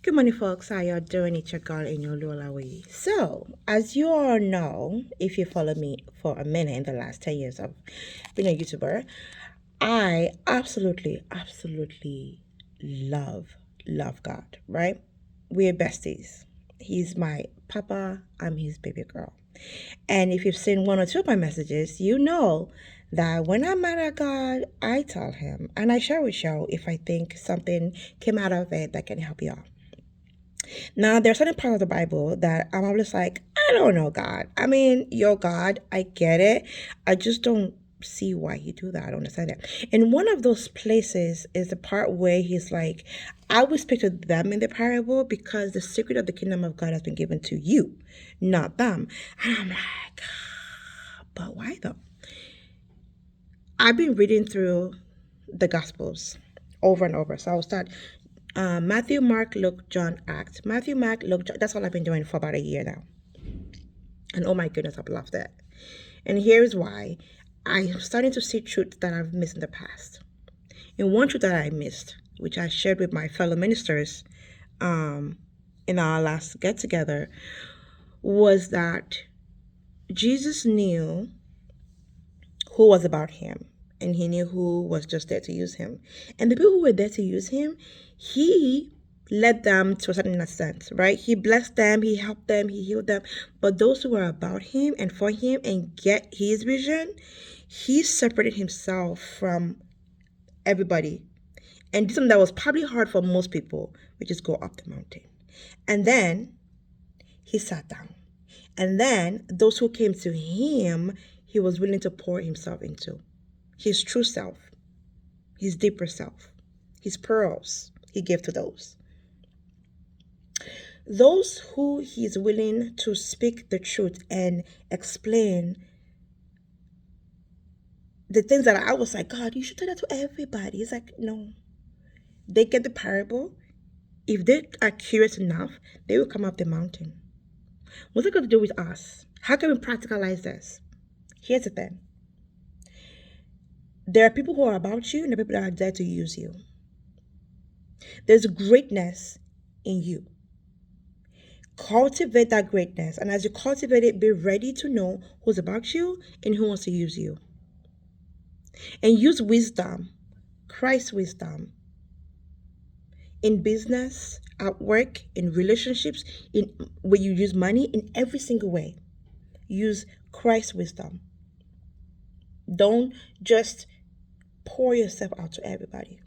Good morning, folks. How y'all doing? It's your girl in your Lulawi. So, as you all know, if you follow me for a minute in the last 10 years of being a YouTuber, I absolutely love God, right? We're besties. He's my papa, I'm his baby girl. And if you've seen one or two of my messages, you know that when I'm mad at God, I tell him and I share with y'all if I think something came out of it that can help y'all. Now, there's certain parts of the Bible that I'm always like, I don't know, God. I mean, you're God. I get it. I just don't see why you do that. I don't understand it. And one of those places is the part where he's like, I will speak to them in the parable because the secret of the kingdom of God has been given to you, not them. And I'm like, but why though? I've been reading through the Gospels over and over. So I'll start Matthew, Mark, Luke, John, Acts. Matthew, Mark, Luke, John. That's all I've been doing for about a year now. And oh my goodness, I've loved it. And here's why. I'm starting to see truths that I've missed in the past. And one truth that I missed, which I shared with my fellow ministers in our last get together, was that Jesus knew who was about him and he knew who was just there to use him. And the people who were there to use him, he led them to a certain extent, right? He blessed them, he helped them, he healed them. But those who were about him and for him and get his vision, he separated himself from everybody and did something that was probably hard for most people, which is go up the mountain. And then he sat down. And then those who came to him, he was willing to pour himself into. His true self, his deeper self, his pearls, he gave to those. Those who he's willing to speak the truth and explain the things that I was like, God, you should tell that to everybody. He's like, no. They get the parable. If they are curious enough, they will come up the mountain. What's it got to do with us? How can we practicalize this? Here's the thing. There are people who are about you and there are people that are there to use you. There's greatness in you. Cultivate that greatness. And as you cultivate it, be ready to know who's about you and who wants to use you. And use wisdom, Christ's wisdom, in business, at work, in relationships, in when you use money, in every single way. Use Christ's wisdom. Don't just pour yourself out to everybody.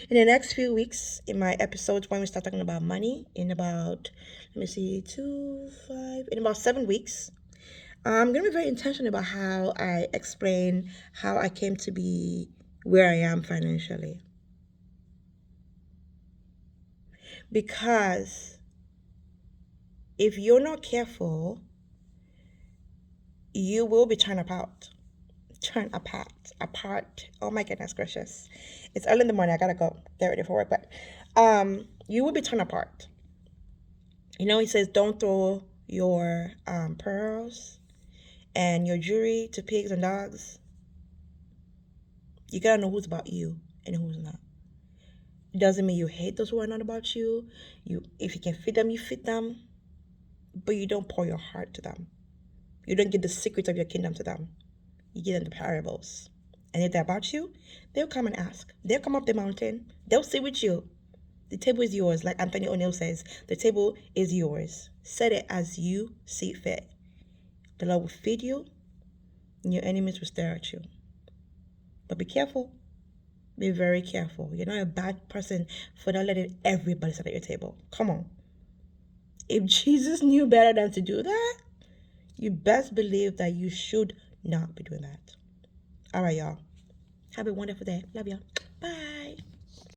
In the next few weeks, in my episodes, when we start talking about money, in about, let me see, in about 7 weeks, I'm going to be very intentional about how I explain how I came to be where I am financially. Because if you're not careful, you will be torn apart. Apart. Oh my goodness gracious. It's early in the morning. I gotta go get ready for work. But you will be torn apart. You know, he says don't throw your pearls and your jewelry to pigs and dogs. You gotta know who's about you and who's not. It doesn't mean you hate those who are not about you. If you can feed them, you feed them. But you don't pour your heart to them. You don't give the secrets of your kingdom to them. You give them the parables. And if they're about you, they'll come and ask. They'll come up the mountain. They'll sit with you. The table is yours. Like Anthony O'Neill says, the table is yours. Set it as you see fit. The Lord will feed you, and your enemies will stare at you. But be careful. Be very careful. You're not a bad person for not letting everybody sit at your table. Come on. If Jesus knew better than to do that, you best believe that you should not be doing that. All right, y'all. Have a wonderful day. Love y'all.